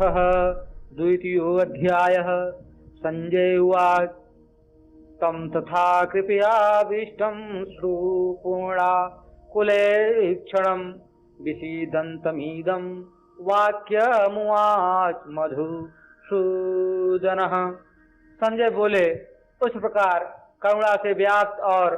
द्वितीयोऽध्यायः। संजय उवाच तं तथा कृपयाभीष्टं श्रुपूर्णाकुलेक्षणं विषीदन्तमिदं वाक्यमुवाच मधुसूदनः। संजय बोले, उस प्रकार करुणा से व्याप्त और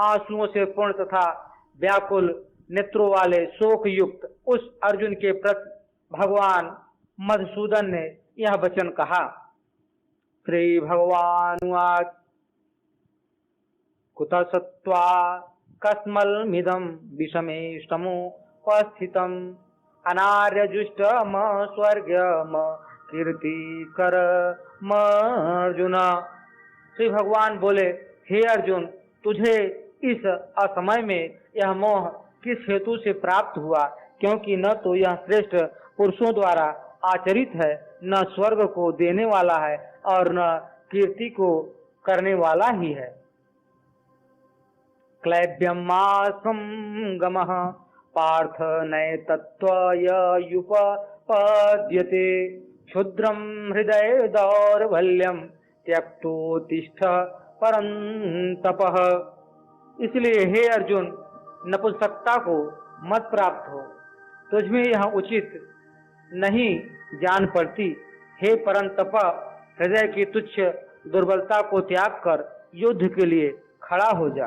आंसुओं से पूर्ण तथा व्याकुल नेत्रों वाले शोक युक्त उस अर्जुन के प्रति भगवान मधुसूदन ने यह वचन कहा। श्री भगवान उवाच कुतः सत्वा कस्मलमिदं विषमेष्टमुपस्थितम् अनार्यजुष्टम स्वर्गम कीर्तिकरमर्जुन। श्री भगवान बोले, हे अर्जुन, तुझे इस असमय में यह मोह किस हेतु से प्राप्त हुआ? क्योंकि न तो यह श्रेष्ठ पुरुषों द्वारा आचरित है, न स्वर्ग को देने वाला है और न कीर्ति को करने वाला ही है। क्लैब्यमासंगमः पार्थ नैतत्त्वयुपपद्यते क्षुद्रं हृदय दौर्बल्यं त्यक्तोत्तिष्ठ परन्तपः। इसलिए हे अर्जुन, नपुंसकता को मत प्राप्त हो, तुझमें यह उचित नहीं जान पड़ती। हे परंतप, हृदय की तुच्छ दुर्बलता को त्याग कर युद्ध के लिए खड़ा हो जा।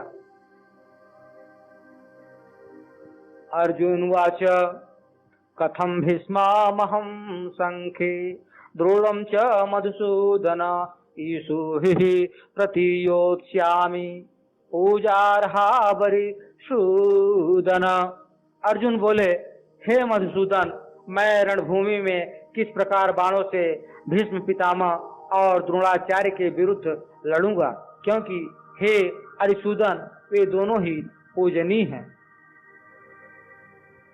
अर्जुन वाच कथं भीष्मामहं संखे द्रोणं च मधुसूदन ईशुभिः प्रतियोत्स्यामि पूजार्हा वरिसूदन। अर्जुन बोले, हे मधुसूदन, मैं रणभूमि में किस प्रकार बाणों से भीष्म पितामह और द्रोणाचार्य के विरुद्ध लड़ूंगा, क्योंकि हे अरिसूदन, वे दोनों ही पूजनीय हैं।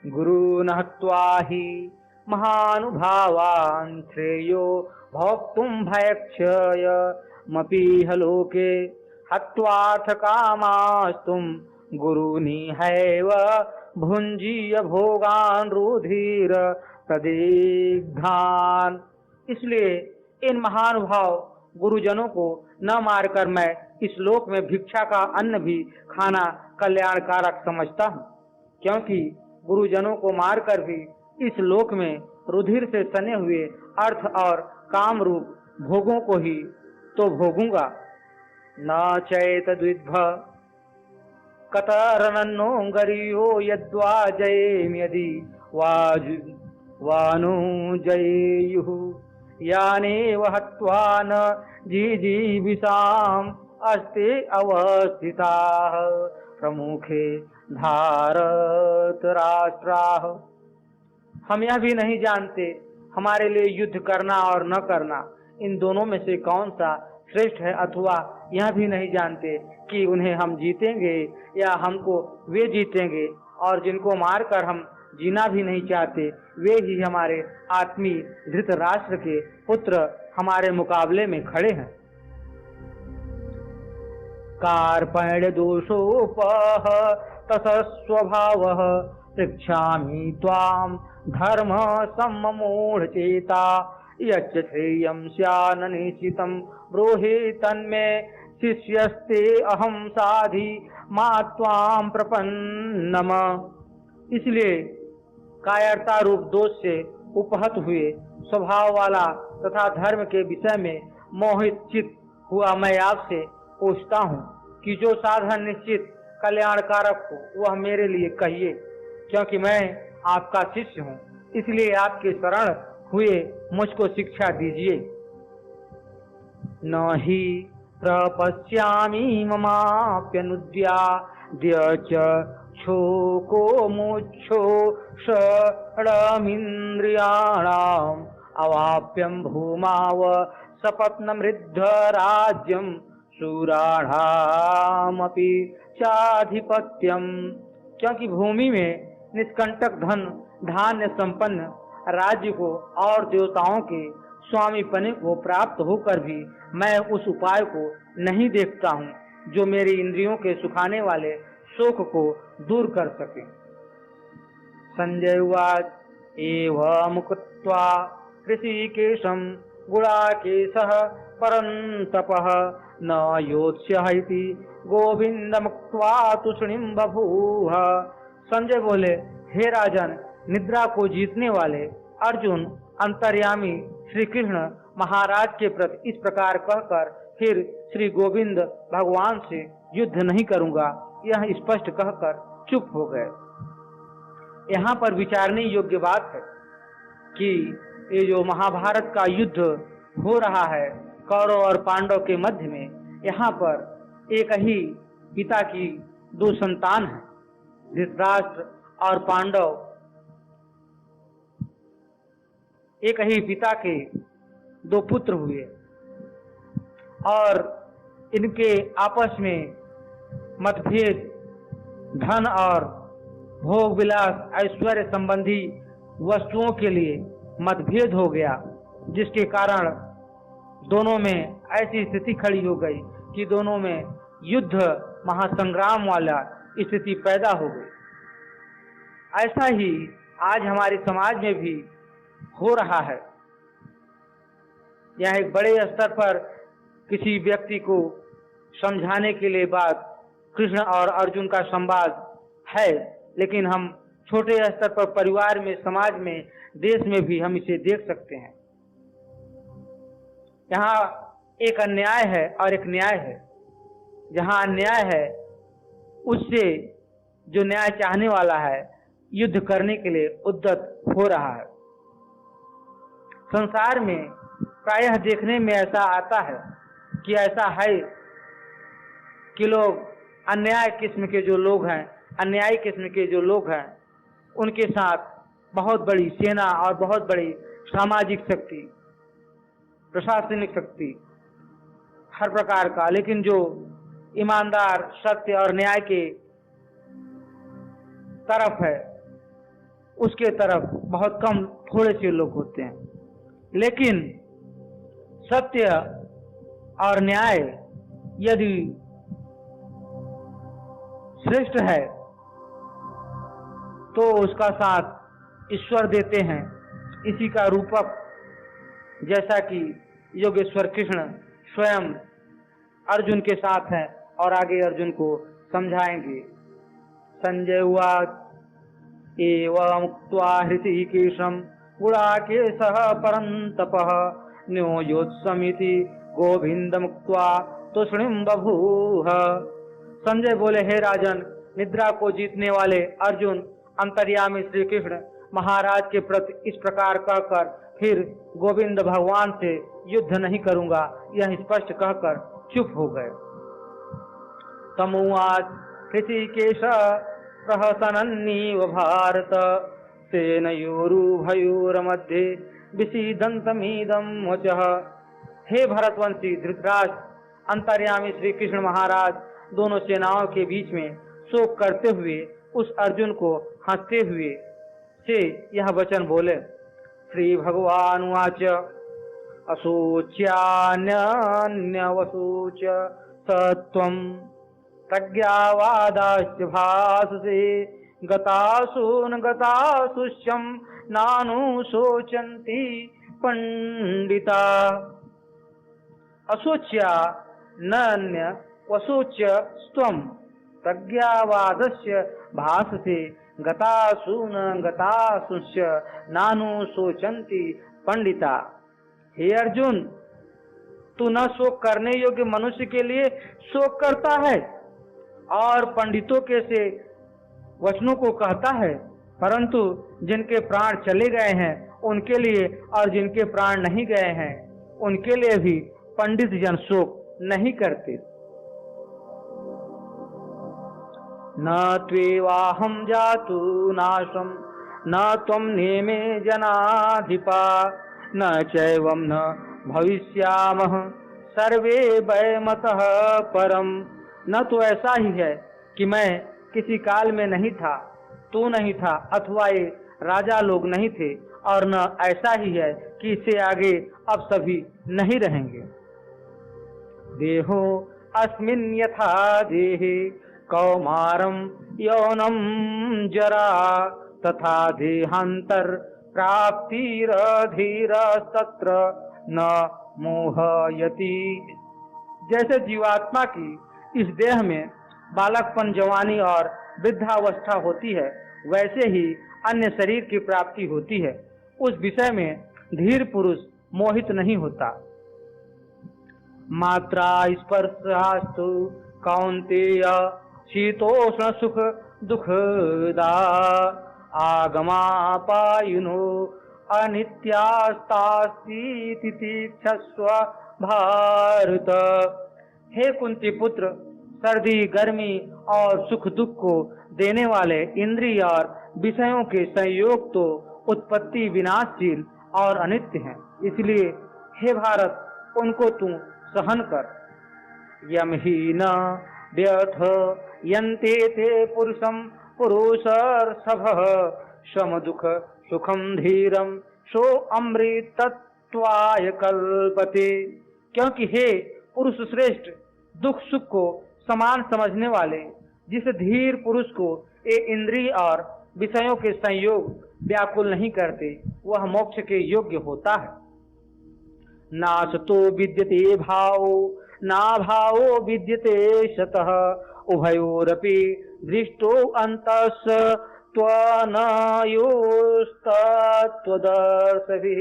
गुरून् हत्वा हि महानुभावान् श्रेयो भोक्तुं भयक्षयमपीह लोके हत्वार्थकामास्तुं गुरूनिहैव भुञ्जीय भोगान् रुधिर प्रदिग्धान्। इसलिए इन महानुभाव गुरुजनों को न मारकर मैं इस लोक में भिक्षा का अन्न भी खाना कल्याणकारक समझता हूँ, क्योंकि गुरुजनों को मारकर भी इस लोक में रुधिर से सने हुए अर्थ और काम रूप भोगों को ही तो भोगूंगा। न चैतद्विद्भ कतरनन्नो गरियो यद्वा जयेम यदि वानु जयेयुः यानेव हत्वा न जिजीविषाम् अस्ते अवस्थिताः प्रमुखे भारत राष्ट्राः। हम यह भी नहीं जानते हमारे लिए युद्ध करना और न करना इन दोनों में से कौन सा श्रेष्ठ है, अथवा यह भी नहीं जानते कि उन्हें हम जीतेंगे या हमको वे जीतेंगे, और जिनको मारकर हम जीना भी नहीं चाहते वे ही हमारे आत्मीय धृतराष्ट्र के पुत्र हमारे मुकाबले में खड़े हैं। कार्पण्य दोषोपह ततस्वभावः पृच्छामि त्वां धर्म सम्मूढ़चेता यच्च श्रेयं स्यान्न निश्चितं ब्रूहि तन्मे शिष्यस्ते अहं साधि मा त्वां प्रपन्नम। इसलिए कायरता रूप दोष से उपहत हुए स्वभाव वाला तथा धर्म के विषय में मोहित चित हुआ मैं आपसे पूछता हूँ कि जो साधन निश्चित कल्याणकारक हो वह मेरे लिए कहिए, क्योंकि मैं आपका शिष्य हूँ, इसलिए आपके शरण हुए मुझको शिक्षा दीजिए। न हि प्रपश्यामि ममाप्यनुद्याद्य च शोको मोक्षोषडमिन्द्रियाणाम् अवाप्यं भूमाव सपत्नमृद्ध राज्यं शूराणामपि चाधिपत्यम। क्योंकि भूमि में निष्कंटक धन धान्य संपन्न राज्य को और देवताओं के स्वामी पने को प्राप्त होकर भी मैं उस उपाय को नहीं देखता हूँ जो मेरी इंद्रियों के सुखाने वाले शोक को दूर कर सके। संजय उवाच एवमुक्त्वा ऋषिकेशं गुडाकेशः परन्तपः न योत्स्यैति गोविंदमुक्त्वा तूष्णीं बभूव। संजय बोले, हे राजन, निद्रा को जीतने वाले अर्जुन अंतर्यामी श्री कृष्ण महाराज के प्रति इस प्रकार कहकर फिर श्री गोविंद भगवान से युद्ध नहीं करूंगा, यह स्पष्ट कहकर चुप हो गए। यहाँ पर विचारने योग्य बात है कि ये जो महाभारत का युद्ध हो रहा है कौरव और पांडव के मध्य में, यहाँ पर एक ही पिता की दो संतान हैं, धृतराष्ट्र और पांडव एक ही पिता के दो पुत्र हुए और इनके आपस में मतभेद धन और भोग विलास ऐश्वर्य संबंधी वस्तुओं के लिए मतभेद हो गया, जिसके कारण दोनों में ऐसी स्थिति खड़ी हो गई कि दोनों में युद्ध महासंग्राम वाला स्थिति पैदा हो गई। ऐसा ही आज हमारे समाज में भी हो रहा है। यह एक बड़े स्तर पर किसी व्यक्ति को समझाने के लिए बात कृष्ण और अर्जुन का संवाद है, लेकिन हम छोटे स्तर पर परिवार में, समाज में, देश में भी हम इसे देख सकते हैं। यहाँ एक अन्याय है और एक न्याय है। जहाँ अन्याय है उससे जो न्याय चाहने वाला है युद्ध करने के लिए उद्यत हो रहा है। संसार में प्रायः देखने में ऐसा आता है कि ऐसा है कि लोग अन्याय किस्म के जो लोग हैं, अन्यायी किस्म के जो लोग हैं, उनके साथ बहुत बड़ी सेना और बहुत बड़ी सामाजिक शक्ति, प्रशासनिक शक्ति, हर प्रकार का, लेकिन जो ईमानदार, सत्य और न्याय के तरफ है उसके तरफ बहुत कम, थोड़े से लोग होते हैं। लेकिन सत्य और न्याय यदि श्रेष्ठ है तो उसका साथ ईश्वर देते हैं। इसी का रूपक जैसा कि योगेश्वर कृष्ण स्वयं अर्जुन के साथ हैं और आगे अर्जुन को समझाएंगे। संजय उवाच एवमुक्त्वा हृषीकेशं गुडाकेशः परन्तपः न्योयोत्समिति गोविंदमुक्त्वा तूष्णीं बभूव। संजय बोले, हे राजन, निद्रा को जीतने वाले अर्जुन अंतर्यामी श्री कृष्ण महाराज के प्रति इस प्रकार कहकर फिर गोविंद भगवान से युद्ध नहीं करूंगा, यह स्पष्ट कहकर चुप हो गए। तमुवाच ऋषिकेश प्रहसनन्नीव भारत सेनयोरुभयोर्मध्ये विषीदन्तमिदं वचः। हे भरतवंशी धृतराष्ट्र, अंतर्यामी श्री कृष्ण महाराज दोनों सेनाओं के बीच में शोक करते हुए उस अर्जुन को हंसते हुए से यह वचन बोले। श्री भगवान उवाच अशोच्यान्यवशोच सत्वं प्रज्ञावादाश्च भाससे गतासून गतासुष्यं नानुशोचन्ति पंडिता। अशोच्या नान्य वशोच्य स्वं प्रज्ञावादस्य भाससे गतासून गतासुष्य नानुशोचन्ति पंडिता। हे अर्जुन, तू न शोक करने योग्य मनुष्य के लिए शोक करता है और पंडितों के से वचनों को कहता है, परंतु जिनके प्राण चले गए हैं उनके लिए और जिनके प्राण नहीं गए हैं उनके लिए भी पंडित जन शोक नहीं करते। न त्वेवाहं जातु नाशं न त्वं नेमे जनाधिपा न चैवं न भविष्यामः सर्वे वयमतः परम। न तो ऐसा ही है कि मैं किसी काल में नहीं था, तू नहीं था, अथवा ये राजा लोग नहीं थे, और न ऐसा ही है कि इससे आगे अब सभी नहीं रहेंगे। देहो अस्मिन् यथा देहे कौमारं यौनं जरा तथा देहांतर प्राप्तिरधीरस्तत्र न मोहयति। जैसे जीवात्मा की इस देह में बालकपन, जवानी और वृद्धावस्था होती है, वैसे ही अन्य शरीर की प्राप्ति होती है। उस विषय में धीर पुरुष मोहित नहीं होता। मात्रा स्पर्शास्तु कौन्तेय शीतोष्ण सुख दुखदा आगमापायुनो अनित्यास्तास्तीति तितिक्षस्व भारत। हे कुंती पुत्र, सर्दी, गर्मी और सुख दुख को देने वाले इंद्रिय और विषयों के संयोग तो उत्पत्ति विनाशशील और अनित्य हैं, इसलिए हे भारत उनको तू सहन कर। यम ही न व्यथ यन्ते ते पुरुषम पुरुषर्षभः श्रम दुख सुखम धीरम सो अमृतत्वाय कल्पते। क्योंकि हे पुरुष श्रेष्ठ, दुख सुख को समान समझने वाले जिस धीर पुरुष को ये इंद्रिय और विषयों के संयोग व्याकुल नहीं करते, वह मोक्ष के योग्य होता है। नासतो विद्यते भावो ना भावो विद्यते शतः उभयोरपि दृष्टो अंतस् त्वनयोस्तत्वदर्शभिः।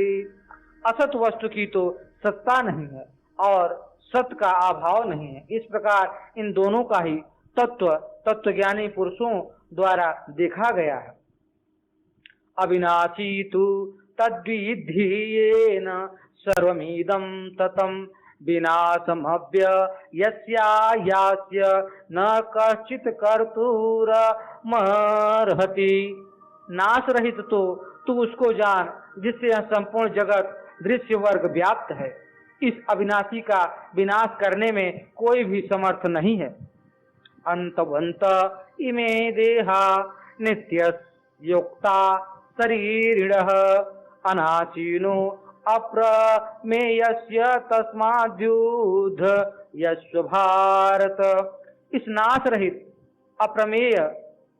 असत वस्तु की तो सत्ता नहीं है और सत्य का अभाव नहीं है। इस प्रकार इन दोनों का ही तत्वज्ञानी पुरुषों द्वारा देखा गया है। अविनाशी तु तद्विधीयेन सर्वमिदं ततं विनाशमव्ययस्यास्य न कश्चित् कर्तुरमर्हति। नाश रहित तो तू उसको जान जिससे यह संपूर्ण जगत दृश्य वर्ग व्याप्त है। इस अविनाशी का विनाश करने में कोई भी समर्थ नहीं है। अंतवंत इमे देहा नित्ययोक्ता शरीरिणः अनाशीनो अप्रमेयस्य तस्माद्युद्ध यस्व भारत। इस नाश रहित अप्रमेय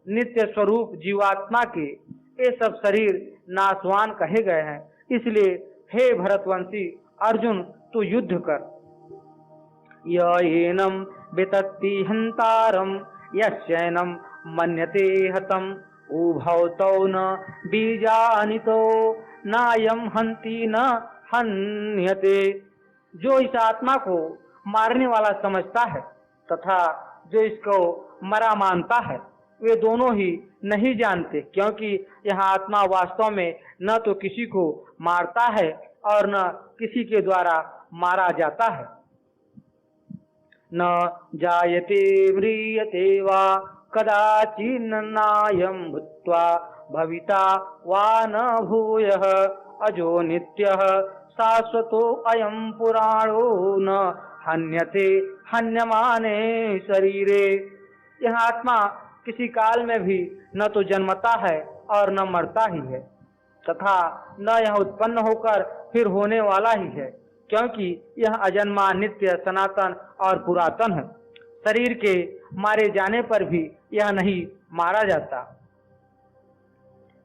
नित्य स्वरूप जीवात्मा के ये सब शरीर नाशवान कहे गए हैं, इसलिए हे भरतवंशी अर्जुन तू युद्ध कर। येनम वितत्ति हंतारम यस्यैनम मन्यते हतम उभौ तौ न बीजानितो नायम हंति न हन्यते। जो इस आत्मा को मारने वाला समझता है तथा जो इसको मरा मानता है, वे दोनों ही नहीं जानते, क्योंकि यह आत्मा वास्तव में न तो किसी को मारता है और न किसी के द्वारा मारा जाता है। न जायते म्रियते वा कदाचिन्नायं भूत्वा भविता वा न भूयः अजो नित्यः शाश्वतो अयं पुराणो न हन्यते हन्यमाने शरीरे। यह आत्मा किसी काल में भी न तो जन्मता है और न मरता ही है, तथा न यह उत्पन्न होकर फिर होने वाला ही है, क्योंकि यह अजन्मा, नित्य, सनातन और पुरातन है। शरीर के मारे जाने पर भी यह नहीं मारा जाता।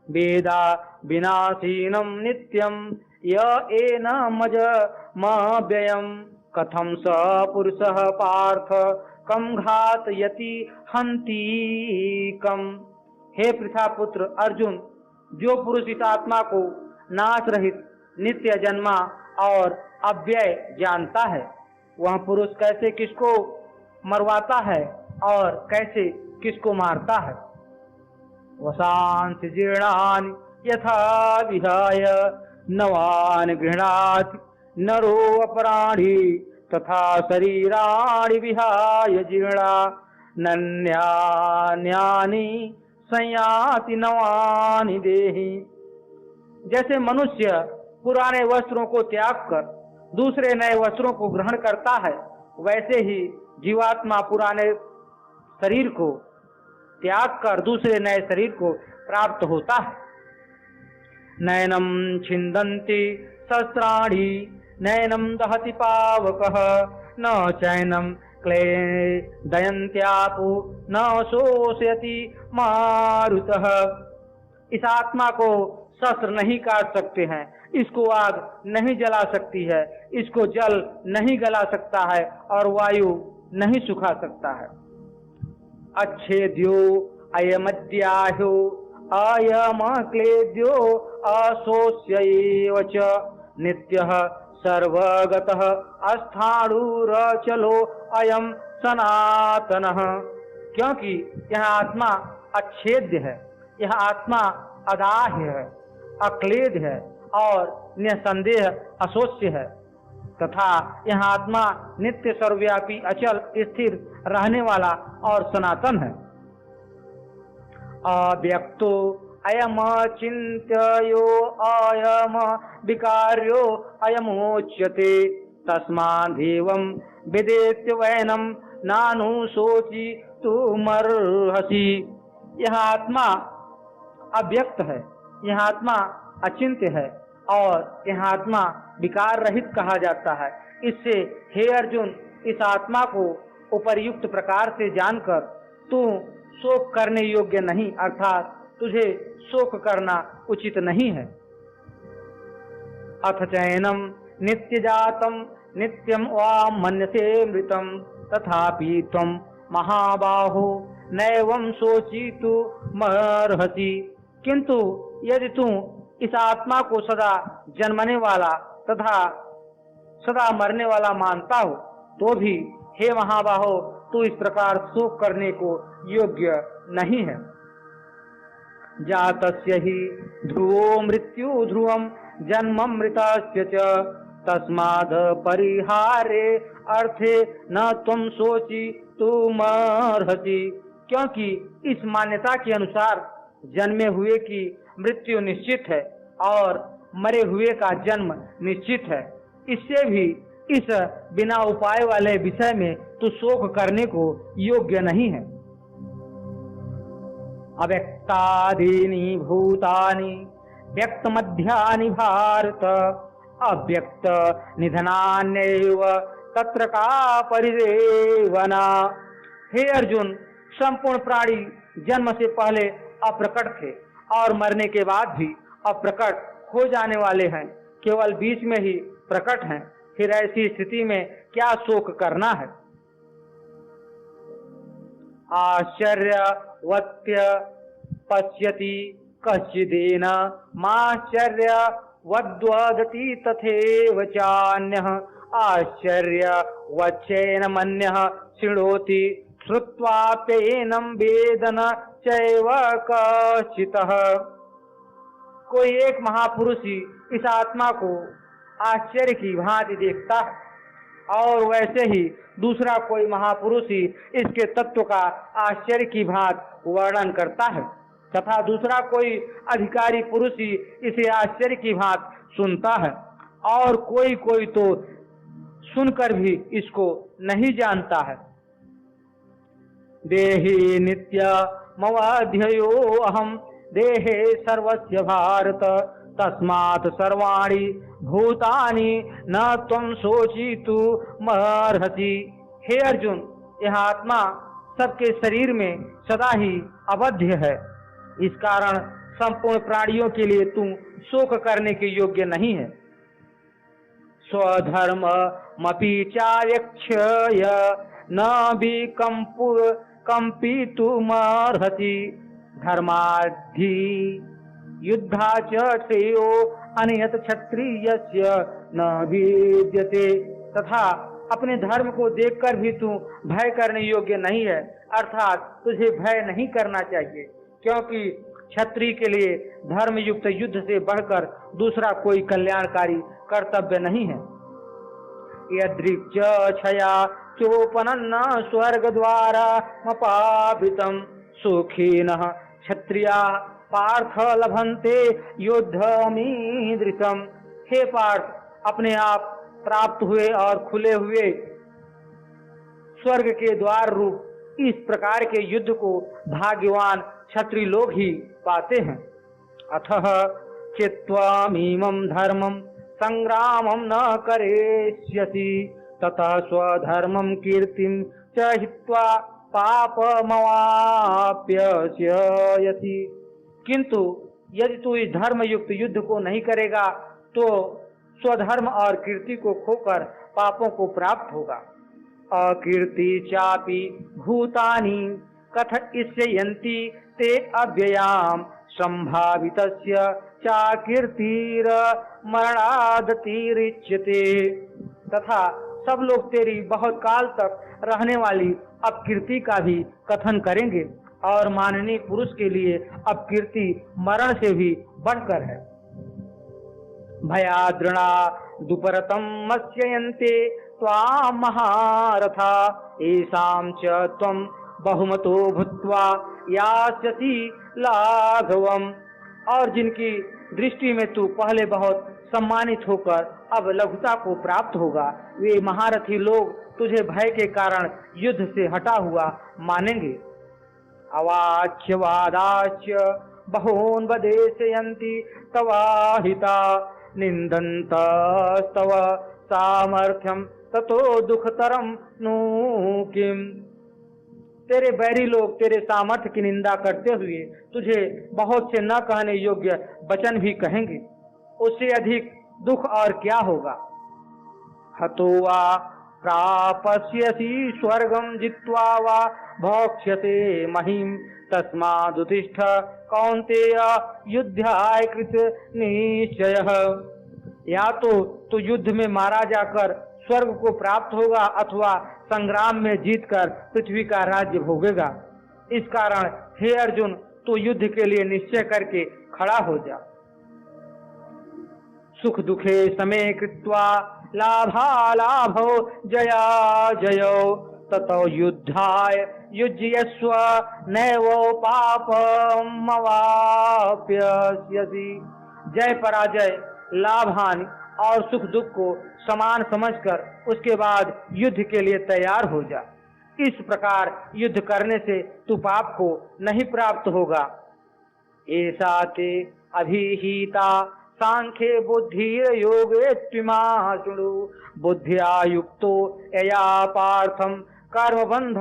वेदा विनाशीनम नित्यम य एनमजमव्ययम् कथं स पुरुषः पार्थ कम घातयति हन्तिकम्। हे पृथापुत्र अर्जुन, जो पुरुष इस आत्मा को नाश रहित, नित्य, जन्मा और अव्यय जानता है, वह पुरुष कैसे किसको मरवाता है और कैसे किसको मारता है। वसांसि जीर्णानि यथा विहाय नवानि गृह्णाति नरो अपराणि तथा शरीराणि विहाय जीर्णा नन्यान्यानि संयाति नवानि देहि। जैसे मनुष्य पुराने वस्त्रों को त्याग कर दूसरे नए वस्त्रों को ग्रहण करता है, वैसे ही जीवात्मा पुराने शरीर को त्याग कर दूसरे नए शरीर को प्राप्त होता है। नैनम छिन्दन्ति शस्त्राणि नैनम दहति पावकः न चैनम क्लेदयन्त्यापो न शोषयति मारुतः। इस आत्मा को शस्त्र नहीं काट सकते हैं, इसको आग नहीं जला सकती है, इसको जल नहीं गला सकता है और वायु नहीं सुखा सकता है। अच्छेद्यो अयमद्याह्यो अयमक्लेद्यो अशोष्यैव च नित्यः सर्वगतः अस्थाणुरचलो अयम सनातनः। क्योंकि यह आत्मा अच्छेद्य है, यह आत्मा अदाह्य है, अक्लेद है और निसंदेह अशोष्य है तथा यह आत्मा नित्य सर्वव्यापी अचल स्थिर रहने वाला और सनातन है। अव्यक्तो अयम चिन्त्यो अयम विकार्यो अयमोच्यते तस्मादेवं विदेत्य वैनम नानुशोचि तुमर्हसि। यह आत्मा अव्यक्त है, यह आत्मा अचिंत्य है और यह आत्मा विकार रहित कहा जाता है। इससे हे अर्जुन, इस आत्मा को उपर्युक्त प्रकार से जानकर तू शोक करने योग्य नहीं, अर्थात तुझे शोक करना उचित नहीं है। अथ चैनम नित्य जातम नित्यम वा मन्यसे मृतम तथापि त्वं महाबाहो नैवं शोचितु मर्हसि। किंतु यदि तू इस आत्मा को सदा जन्मने वाला तथा सदा मरने वाला मानता हो तो भी हे महाबाहो, तू इस प्रकार शोक करने को योग्य नहीं है। जातस्य हि ध्रुवो मृत्यु ध्रुवम जन्ममृतस्य च तस्माद् परिहारे अर्थे न त्वं शोचितुमर्हसि। क्योंकि इस मान्यता के अनुसार जन्मे हुए की मृत्यु निश्चित है और मरे हुए का जन्म निश्चित है, इससे भी इस बिना उपाय वाले विषय में तू शोक करने को योग्य नहीं है। अव्यक्तादीनि भूतानि व्यक्त मध्यानि भारत अव्यक्त निधनान्येव तत्र का परिदेवना। हे अर्जुन, संपूर्ण प्राणी जन्म से पहले अप्रकट थे और मरने के बाद भी अप्रकट हो जाने वाले हैं, केवल बीच में ही प्रकट हैं। फिर ऐसी स्थिति में क्या शोक करना है। आश्चर्यवत्य पश्यति कश्चिदेन माश्चर्यवद्वदति तथैव चान्यः आश्चर्यवच्चैन मन्यः शृणोति श्रुत्वाप्येनं वेद न चैव कश्चितः। कोई एक महापुरुष ही इस आत्मा को आश्चर्य की भांति देखता है और वैसे ही दूसरा कोई महापुरुष ही इसके तत्व का आश्चर्य की भांति वर्णन करता है तथा दूसरा कोई अधिकारी पुरुष ही इसे आश्चर्य की भांति सुनता है और कोई कोई तो सुनकर भी इसको नहीं जानता है। देहि नित्यमवध्ययो अहम देहे सर्वस्य भारत तस्मात् सर्वाणि भूतानि न त्वं शोचितुमर्हसि। हे अर्जुन, यह आत्मा सबके शरीर में सदा ही अवध्य है, इस कारण संपूर्ण प्राणियों के लिए तू शोक करने के योग्य नहीं है। स्वधर्म मपि चाव्यक्ष्य न विकम्पितुमर्हसि धर्माद्धि युद्धा च श्रेयो अनियत क्षत्रियस्य न विद्यते। तथा अपने धर्म को देखकर भी तू भय करने योग्य नहीं है, अर्थात तुझे भय नहीं करना चाहिए, क्योंकि क्षत्रिय के लिए धर्म युक्त युद्ध से बढ़कर दूसरा कोई कल्याणकारी कर्तव्य नहीं है। यदृक् छया चोपनन्न स्वर्ग द्वारा मपावृतम सुखिनः क्षत्रिया पार्थ लभन्ते युद्धमीदृशम्। हे पार्थ, अपने आप प्राप्त हुए और खुले हुए स्वर्ग के द्वार रूप इस प्रकार के युद्ध को भाग्यवान क्षत्रिय लोग ही पाते हैं। अतः चित्वामीमं धर्मं संग्रामं न करिष्यसि ततः स्वधर्मं कीर्तिं च हित्वा पापमवाप्यस्यसि। किंतु यदि तू इस धर्म युक्त युद्ध को नहीं करेगा तो स्वधर्म और कीर्ति को खोकर पापों को प्राप्त होगा। अकीर्ति चापि भूतानि कथयिष्यन्ति ते अव्ययाम संभावितस्य चाकीर्तिर मरणादतिरिच्यते। तथा सब लोग तेरी बहुत काल तक रहने वाली अपकीर्ति का भी कथन करेंगे और माननीय पुरुष के लिए अपकीर्ति मरण से भी बढ़कर है। भयाद्रणा दुपरतम मत्स्यन्ते त्वां महारथा येषां च त्वं बहुमतो भूत्वा यास्यसि लाघवम्। और जिनकी दृष्टि में तू पहले बहुत सम्मानित होकर अब लघुता को प्राप्त होगा, वे महारथी लोग तुझे भय के कारण युद्ध से हटा हुआ मानेंगे। अवाच्य वादाच्य बहून् वदेशयन्ति तवाहिता निन्दन्तस्तव सामर्थ्यं ततो दुःखतरं नु किम्। तेरे बैरी लोग तेरे सामर्थ्य की निंदा करते हुए तुझे बहुत से न कहने योग्य वचन भी कहेंगे, उससे अधिक दुख और क्या होगा। हतो वा प्रापस्यसि स्वर्गं जित्वा वा भोक्ष्यसे महीम् तस्मादुत्तिष्ठ कौन्तेय युद्धाय कृत निश्चयः। या तो तू युद्ध में मारा जाकर स्वर्ग को प्राप्त होगा अथवा संग्राम में जीतकर पृथ्वी का राज्य भोगेगा। इस कारण हे अर्जुन, तू युद्ध के लिए निश्चय करके खड़ा हो जा। सुख दुखे समे कृत्वा लाभालाभौ जया जयो ततो युद्धाय युज्यस्व नैवो पापमवाप्यसि। जय पराजय, लाभ हानि और सुख दुख को समान समझकर उसके बाद युद्ध के लिए तैयार हो जा। इस प्रकार युद्ध करने से तू पाप को नहीं प्राप्त होगा। ऐसा ते अभिहिता सांख्ये बुद्धिर्योगे त्विमा शृणु बुद्धिया युक्तो यया पार्थम कर्मबंध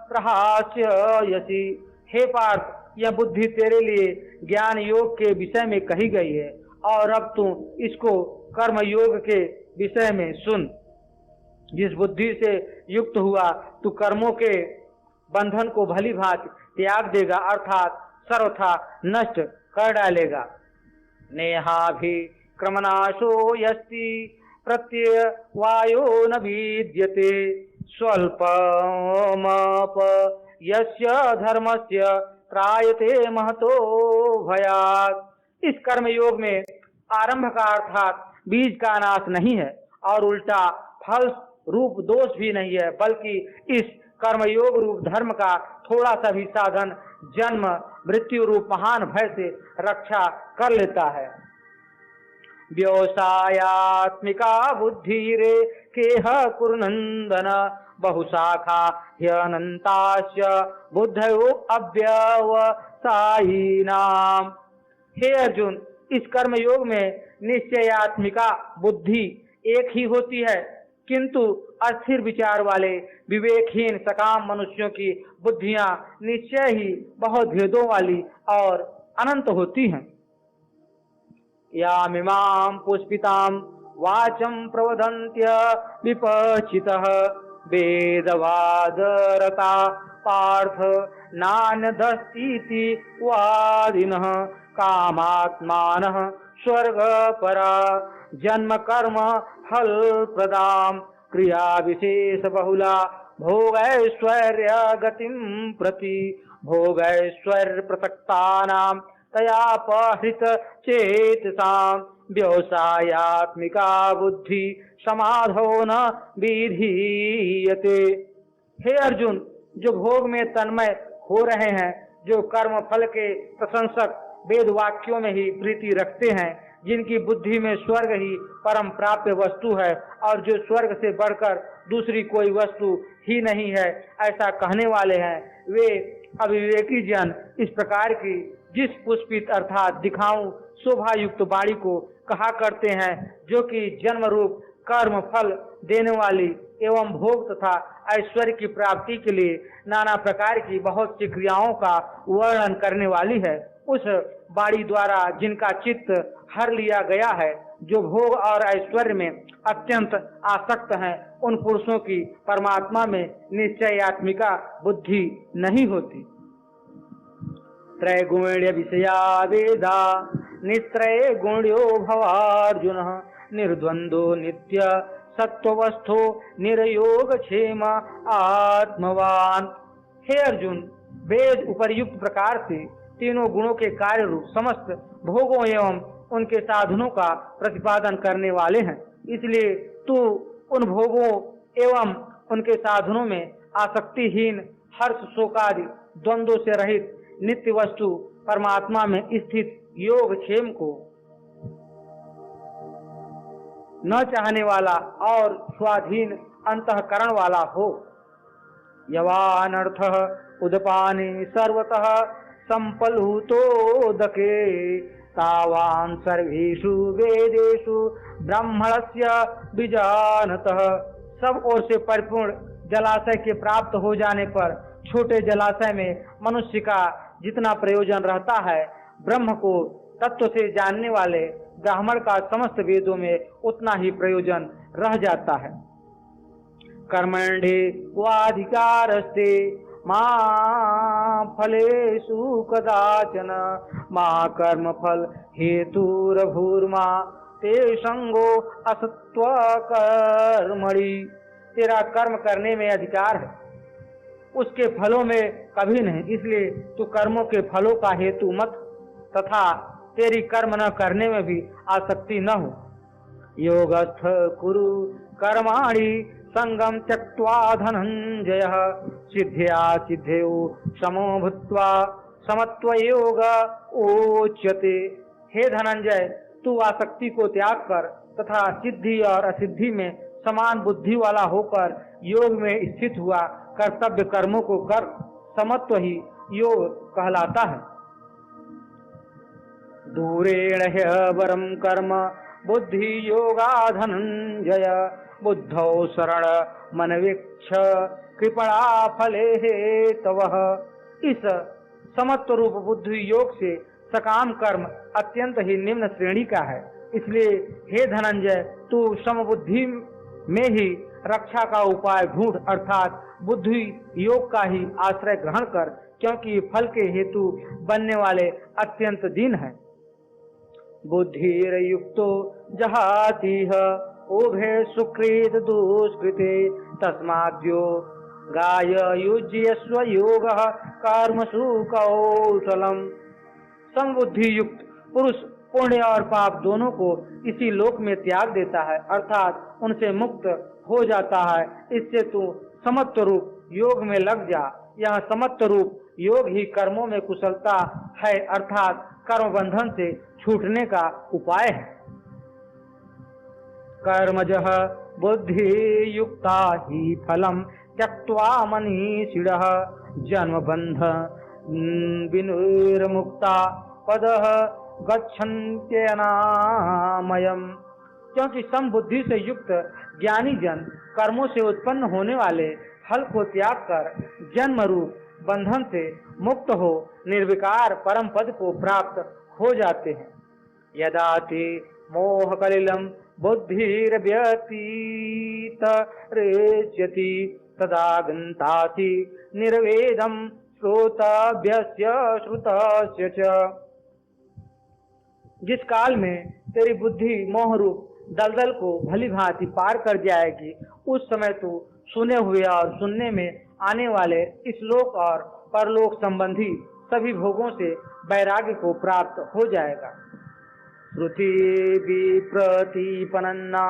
प्रहास्यसि। हे पार्थ, यह बुद्धि तेरे लिए ज्ञान योग के विषय में कही गई है और अब तू इसको कर्म योग के विषय में सुन। जिस बुद्धि से युक्त हुआ तू कर्मों के बंधन को भली भांति त्याग देगा अर्थात सर्वथा नष्ट कर डालेगा। नेहाभिक्रमनाशो यस्ति प्रत्यवायो न विद्यते स्वल्पमप यस्य धर्मस्य त्रायते महतो भयात्। इस कर्म योग में आरंभ का अर्थात बीज का नाश नहीं है और उल्टा फल रूप दोष भी नहीं है, बल्कि इस कर्मयोग रूप धर्म का थोड़ा सा भी साधन जन्म मृत्यु रूप महान भय से रक्षा कर लेता है। व्यवसायात्मिका बुद्धिरे केह कुरुनंदन बहुशाखा ह्यनंतास्य बुद्धयो अव्यवसायिनाम। हे अर्जुन, इस कर्म योग में निश्चयात्मिका बुद्धि एक ही होती है, किंतु अस्थिर विचार वाले विवेकहीन सकाम मनुष्यों की बुद्धियां निश्चय ही बहुत भेदों वाली और अनंत होती हैं। यामिमां पुष्पितां वाचं प्रवदन्त्य विपचितः वेदवादरता पार्थ नान्यदस्तीति वादिनः कामात्मानः स्वर्गपरा जन्म कर्म फल प्रदाम क्रिया विशेष बहुला भोगैश्वर्य गतिम प्रति भोगैश्वर्य प्रसक्तानां तयापहृत चेतसां व्यवसायात्मिका बुद्धि समाधो न विधीयते। हे अर्जुन, जो भोग में तन्मय हो रहे हैं, जो कर्म फल के प्रशंसक वेद वाक्यों में ही प्रीति रखते हैं, जिनकी बुद्धि में स्वर्ग ही परम प्राप्य वस्तु है और जो स्वर्ग से बढ़कर दूसरी कोई वस्तु ही नहीं है, ऐसा कहने वाले हैं, वे अविवेकी जन इस प्रकार की जिस पुष्पित अर्थात दिखाऊं शोभा युक्त वाणी को कहा करते हैं, जो कि जन्म रूप कर्म फल देने वाली एवं भोग तथा ऐश्वर्य की प्राप्ति के लिए नाना प्रकार की बहुत सी क्रियाओं का वर्णन करने वाली है। उस वाणी द्वारा जिनका चित्त हर लिया गया है, जो भोग और ऐश्वर्य में अत्यंत आसक्त हैं, उन पुरुषों की परमात्मा में निश्चयात्मिका बुद्धि नहीं होती। त्रैगुण्य विषया वेदा नित्रय गुण्यो भवार्जुन निर्द्वंदो नित्य सत्वस्थो निरयोग क्षेम आत्मवान। हे अर्जुन, वेद उपर्युक्त प्रकार से तीनों गुणों के कार्य रूप समस्त भोगों एवं उनके साधनों का प्रतिपादन करने वाले हैं। इसलिए तू उन भोगों एवं उनके साधनों में आसक्तिहीन, हर्ष शोकादि द्वंद्वों से रहित नित्य वस्तु परमात्मा में स्थित योग क्षेम को न चाहने वाला और स्वाधीन अंतःकरण वाला हो। यवानर्थ उदपाने सर्वतः संपलुतोदके तावान सर्वेषु वेदेषु ब्राह्मणस्य बीजानतः। सब ओर से परिपूर्ण जलाशय के प्राप्त हो जाने पर छोटे जलाशय में मनुष्य का जितना प्रयोजन रहता है, ब्रह्म को तत्व से जानने वाले ब्राह्मण का समस्त वेदों में उतना ही प्रयोजन रह जाता है। कर्मण्डे वाधिकारस्ते मां फलेषु कदाचन मां कर्म फल हेतुरभूर्मा ते संगो असत्व कर्मणि। तेरा कर्म करने में अधिकार है, उसके फलों में कभी नहीं, इसलिए तू कर्मों के फलों का हेतु मत तथा तेरी कर्म न करने में भी आसक्ति न हो। योगस्थ कुरु कर्माणि संगम त्यक्त्वा धनंजय सिद्ध्या सिद्धेयो समो भूत्वा समत्व योग उच्यते। हे धनंजय, तू आसक्ति को त्याग कर तथा सिद्धि और असिद्धि में समान बुद्धि वाला होकर योग में स्थित हुआ कर्तव्य कर्मों को कर, समत्व ही योग कहलाता है। दूरेण ह्यवरं कर्म बुद्धि योगा धनंजय बुद्धौ शरण मनवीक्ष कृपणा फले हेतवः। इस समत्व रूप बुद्धि योग से सकाम कर्म अत्यंत ही निम्न श्रेणी का है। इसलिए हे धनंजय, तू समबुद्धि में ही रक्षा का उपाय ढूंढ, अर्थात बुद्धि योग का ही आश्रय ग्रहण कर, क्योंकि फल के हेतु बनने वाले अत्यंत दीन है। बुद्धिर्युक्तो जहातिह उभे सुकृत दुष्कृते तस्माद्यो गाय युज्यस्व योगः कर्मसु कौशलम। समबुद्धि युक्त पुरुष पुण्य और पाप दोनों को इसी लोक में त्याग देता है, अर्थात उनसे मुक्त हो जाता है। इससे तू समत्व रूप योग में लग जा। यह समत्व रूप योग ही कर्मों में कुशलता है, अर्थात कर्म बंधन से छूटने का उपाय है। कर्मजः बुद्धि युक्ता ही फलम त्यक्त्वा मनीषिणः जन्म बंध विनिर्मुक्ता पदः गच्छन्त्यनामयम्। क्योंकि समबुद्धि से युक्त ज्ञानी जन कर्मों से उत्पन्न होने वाले फल को त्याग कर जन्म रूप बंधन से मुक्त हो निर्विकार परम पद को प्राप्त हो जाते हैं। यदा ते मोह कलिलम बुद्धिर्व्यतीत रेच्यति तदा गन्तासि निर्वेदम श्रोतव्यस्य श्रुतस्य च। जिस काल में तेरी बुद्धि मोह रूप दलदल को भली भांति पार कर जाएगी, उस समय तू सुने हुए और सुनने में आने वाले इस लोक और परलोक संबंधी सभी भोगों से वैराग्य को प्राप्त हो जाएगा। श्रुति विप्रतिपन्ना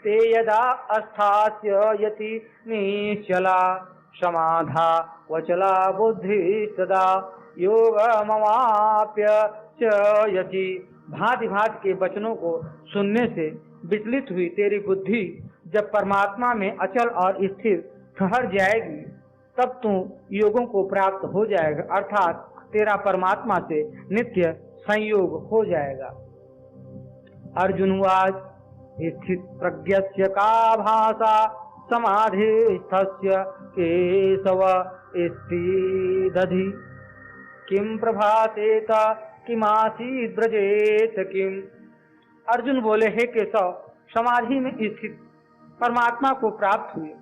ते यदा अस्थास्यति निश्चला समाधा वचला बुद्धि सदा योगमवाप्य यति। भांति भांति के वचनों को सुनने से विचलित हुई तेरी बुद्धि जब परमात्मा में अचल और स्थिर ठहर जाएगी, तब तू योगों को प्राप्त हो जाएगा, अर्थात तेरा परमात्मा से नित्य संयोग हो जाएगा। अर्जुनवाच स्थित प्रज्ञस्य का भाषा समाधिस्थस्य केशव दधि किम प्रभासेत किमासीत ब्रजेत किम। अर्जुन बोले, हे केशव, समाधि में स्थित परमात्मा को प्राप्त हुए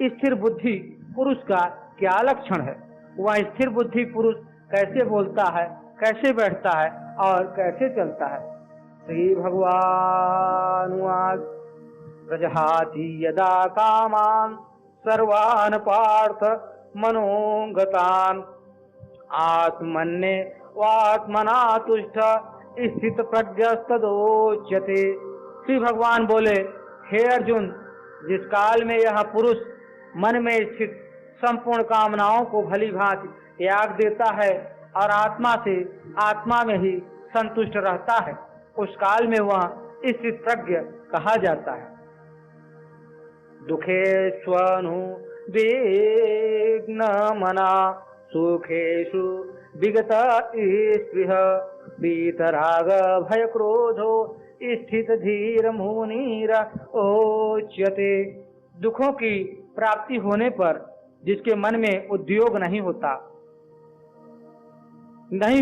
स्थिर बुद्धि पुरुष का क्या लक्षण है? वह स्थिर बुद्धि पुरुष कैसे बोलता है, कैसे बैठता है और कैसे चलता है? श्री भगवानुवाच प्रजहाति यदा कामान सर्वान् पार्थ मनोगतान् आत्मन्ये वात्मना तुष्ट स्थित प्रज्ञस्तदोच्यते। श्री भगवान बोले, हे अर्जुन, जिस काल में यह पुरुष मन में स्थित संपूर्ण कामनाओं को भली भांति त्याग देता है और आत्मा से आत्मा में ही संतुष्ट रहता है, उस काल में वह स्थित प्रज्ञ कहा जाता है। दुखेष्वनु विघ्न मना सुखेषु विगत स्पृह वीतराग भय क्रोधो स्थित धीर मुनीर ओच्यते। दुखों की प्राप्ति होने पर जिसके मन में उद्योग नहीं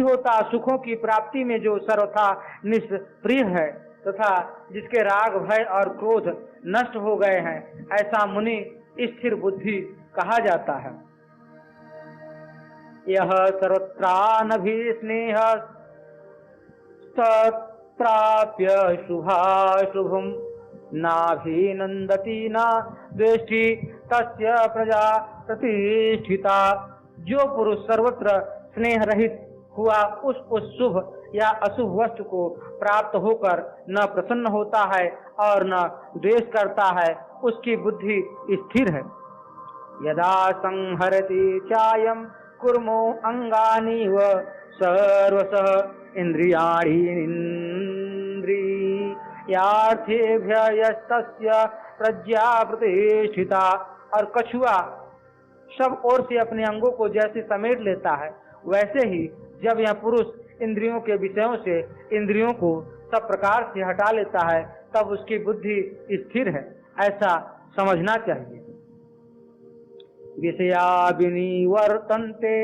होता, सुखों की प्राप्ति में जो सर्वथा निष्प्रिय है तथा जिसके राग भय और क्रोध नष्ट हो गए हैं, ऐसा मुनि स्थिर बुद्धि कहा जाता है। यह सर्वत्रानभिस्नेह तत्प्राप्य शुभाशुभम नाभिनंदति न द्वेष्टि तस्य प्रजा प्रतिष्ठिता। जो पुरुष सर्वत्र स्नेह रहित हुआ उस शुभ या अशुभ वस्तु को प्राप्त होकर न प्रसन्न होता है और न द्वेष करता है, उसकी बुद्धि स्थिर है। यदा संहरति चायं कुर्मो अंगानि व सर्वशः इंद्रियाणि यस्तस्य प्रज्ञा प्रतिष्ठिता। और कछुआ सब ओर से अपने अंगों को जैसे समेट लेता है, वैसे ही जब यह पुरुष इंद्रियों के विषयों से इंद्रियों को सब प्रकार से हटा लेता है, तब उसकी बुद्धि स्थिर है, ऐसा समझना चाहिए। विषया विनिवर्तन्ते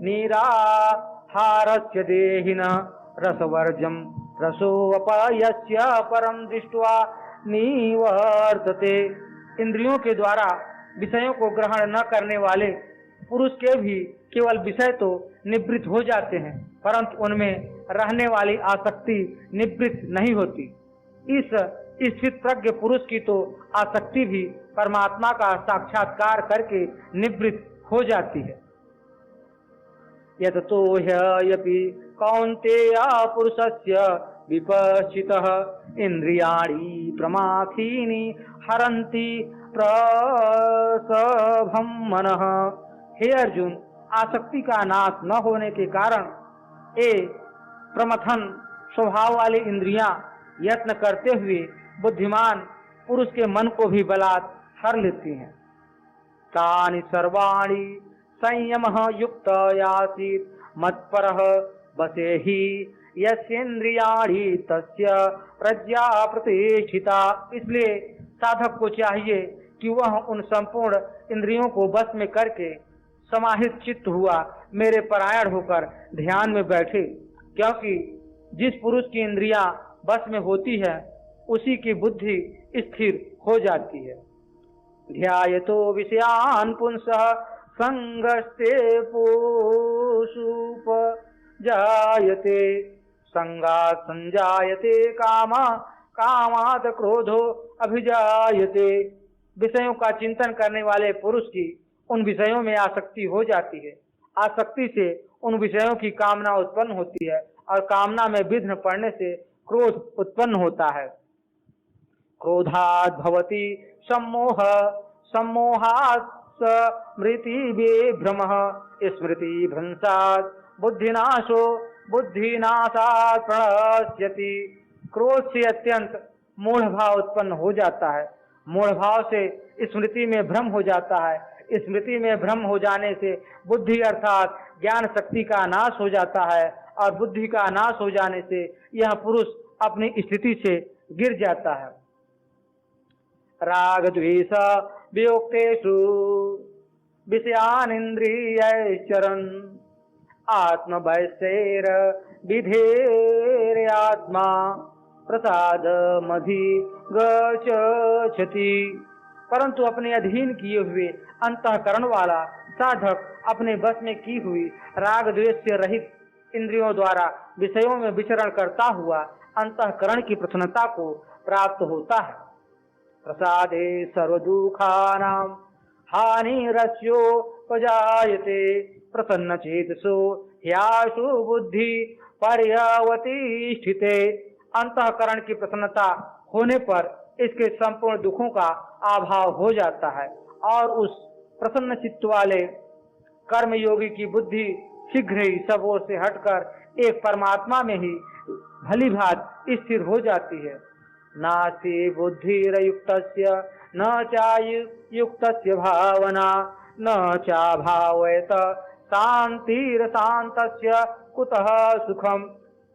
निराहारस्य देहिनः रसवर्जं रसोपयस्य परं दृष्ट्वा निवर्तते। इंद्रियों के द्वारा विषयों को ग्रहण न करने वाले पुरुष के भी केवल विषय तो निवृत्त हो जाते हैं, परंतु उनमें रहने वाली आसक्ति निवृत्त नहीं होती। इस स्थित प्रज्ञ पुरुष की तो आसक्ति भी परमात्मा का साक्षात्कार करके निवृत्त हो जाती है। यततो ह्यपि कौन्तेय पुरुषस्य विपश्चितः इंद्रियाणि प्रमाथीनि हरन्ति प्रसभं मनः। हे अर्जुन, आसक्ति का नाश न होने के कारण ये प्रमथन स्वभाव वाली इंद्रियां यत्न करते हुए बुद्धिमान पुरुष के मन को भी बलात् हर लेती हैं। तानि सर्वाणि संयमः युक्त यासीत् मत्परः बसेहि यस्येन्द्रियाणि तस्य प्रज्ञा प्रतिष्ठिता। इसलिए साधक को चाहिए कि वह उन संपूर्ण इंद्रियों को बस में करके समाहित चित्त हुआ मेरे परायण होकर ध्यान में बैठे, क्योंकि जिस पुरुष की इंद्रियां बस में होती है उसी की बुद्धि स्थिर हो जाती है। ध्यायतो विषयान् पुंसः संगस्ते पुषुप जायते संगात् संजायते कामा कामात् क्रोधो अभिजायते। विषयों का चिंतन करने वाले पुरुष की उन विषयों में आसक्ति हो जाती है, आसक्ति से उन विषयों की कामना उत्पन्न होती है और कामना में विघ्न पड़ने से क्रोध उत्पन्न होता है। क्रोधात् भवति सम्मोह सम्मोहात् स्मृति विभ्रमः स्मृति भ्रंशात् बुद्धिनाशो बुद्धिनाशात् प्रणश्यति। क्रोध से अत्यंत मूढ़ भाव उत्पन्न हो जाता है, मूढ़ भाव से स्मृति में भ्रम हो जाता है, स्मृति में भ्रम हो जाने से बुद्धि अर्थात ज्ञान शक्ति का नाश हो जाता है और बुद्धि का नाश हो जाने से यह पुरुष अपनी स्थिति से गिर जाता है। राग द्वेष वियुक्तेषु विषयानिन्द्रियैश्चरन् आत्मवश्यैर विधेर्यात्मा प्रसाद मधि गच्छति। परंतु अपने अधीन किए हुए अंतःकरण वाला साधक अपने बस में की हुई राग द्वेष से रहित इंद्रियों द्वारा विषयों में विचरण करता हुआ अंतःकरण की प्रसन्नता को प्राप्त होता है। प्रसादे सर्वदुःखानां हानिरस्योपजायते प्रसन्न चेतसो ह्याशु बुद्धि पर्यवतिष्ठिते। अंतःकरण की प्रसन्नता होने पर इसके संपूर्ण दुखों का अभाव हो जाता है और उस प्रसन्न चित्त वाले कर्मयोगी की बुद्धि शीघ्र ही सब ओर से हटकर एक परमात्मा में ही भली भांति स्थिर हो जाती है। नास्ति बुद्धिरयुक्तस्य न चायुक्तस्य भावना न चाभावयत शांतिरशांतस्य कुतः सुखम।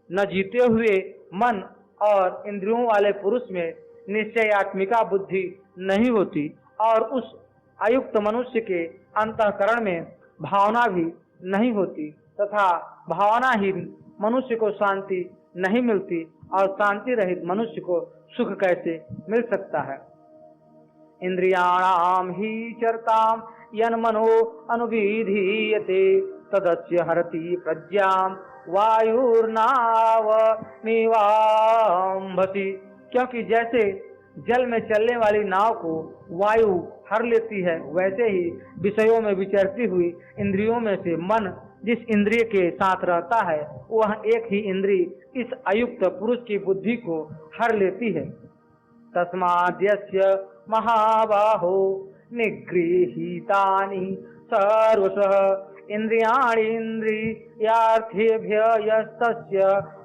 न जीते हुए मन और इंद्रियों वाले पुरुष में निश्चयात्मिका बुद्धि नहीं होती और उस अयुक्त मनुष्य के अंतःकरण में भावना भी नहीं होती तथा भावनाहीन मनुष्य को शांति नहीं मिलती और शांति रहित मनुष्य को सुख कैसे मिल सकता है। इंद्रियाणाम ही चरताम यन्मनो अनुविधीयते तदस्य हरति प्रज्ञाम वायुर्नावमिवाम्भति। क्योंकि जैसे जल में चलने वाली नाव को वायु हर लेती है, वैसे ही विषयों में विचरती हुई इंद्रियों में से मन जिस इंद्रिय के साथ रहता है वह एक ही इंद्रिय इस अयुक्त पुरुष की बुद्धि को हर लेती है। तस्माद्यस्य महाबाहो निगृहीतानि सर्वशः इंद्रियार्थेभ्यस्तस्य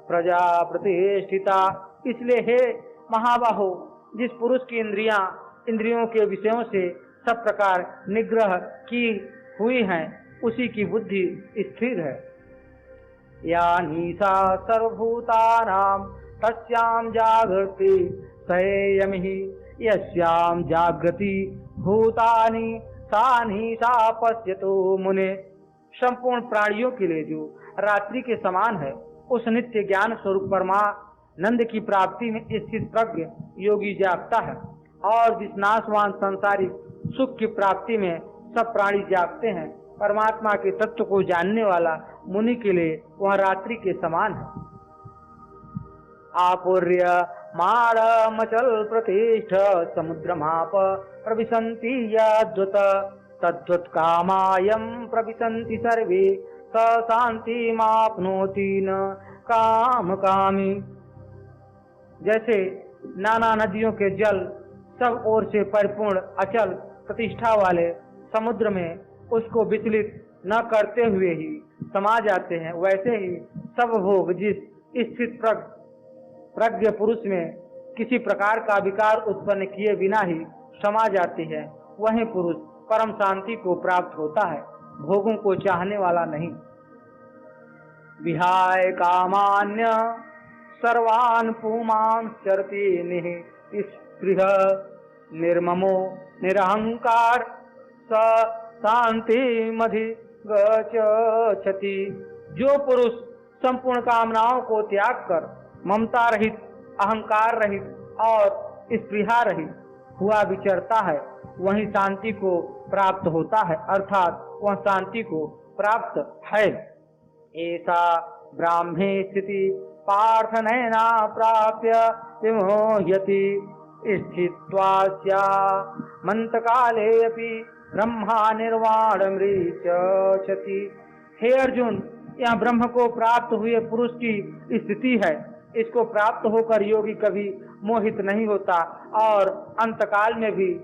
प्रजा प्रतिष्ठिता। इसलिए हे महाबाहो, जिस पुरुष की इंद्रियों के विषयों से सब प्रकार निग्रह की हुई हैं उसी की बुद्धि स्थिर है। या निशा सर्वभूतानां तस्यां जागृति संयमिः यस्यां जागृति भूतानि सा निशा पश्यतो मुने। संपूर्ण प्राणियों के लिए जो रात्रि के समान है उस नित्य ज्ञान स्वरूप परमानंद की प्राप्ति में स्थित प्रज्ञ योगी जागता है और जिस नाशवान संसारिक सुख की प्राप्ति में सब प्राणी जागते हैं परमात्मा के तत्व को जानने वाला मुनि के लिए वह रात्रि के समान है। आपूर्य माणमचल प्रतिष्ठ समुद्रमाप प्रविशन्ति यद्वत् तद्वत् कामायं प्रविशन्ति सर्वे स शान्तिमाप्नोति न कामकामी। जैसे नाना नदियों के जल सब ओर से परिपूर्ण अचल प्रतिष्ठा वाले समुद्र में उसको विचलित न करते हुए ही समा जाते हैं, वैसे ही सब भोग जिस स्थित प्रज्ञ पुरुष में किसी प्रकार का विकार उत्पन्न किए बिना ही समा जाती है, वही पुरुष परम शांति को प्राप्त होता है, भोगों को चाहने वाला नहीं। विहाय कामान्य सर्वान् पुमान् चरति निःस्पृह निर्ममो निरहंकार स शांतिमधिगच्छति। जो पुरुष संपूर्ण कामनाओं को त्याग कर ममता रहित, अहंकार रहित और स्पृहा रहित हुआ विचरता है वही शांति को प्राप्त होता है, अर्थात वह शांति को प्राप्त है। ऐसा ब्राह्मे स्थिति पार्थनैना प्राप्य विमोह्यति स्थित्वा मंतकाले अपि ब्रह्मा निर्वाणमृच्छति। हे अर्जुन, यह ब्रह्म को प्राप्त हुए पुरुष की स्थिति है। इसको प्राप्त होकर योगी कभी मोहित नहीं होता और अंतकाल में भी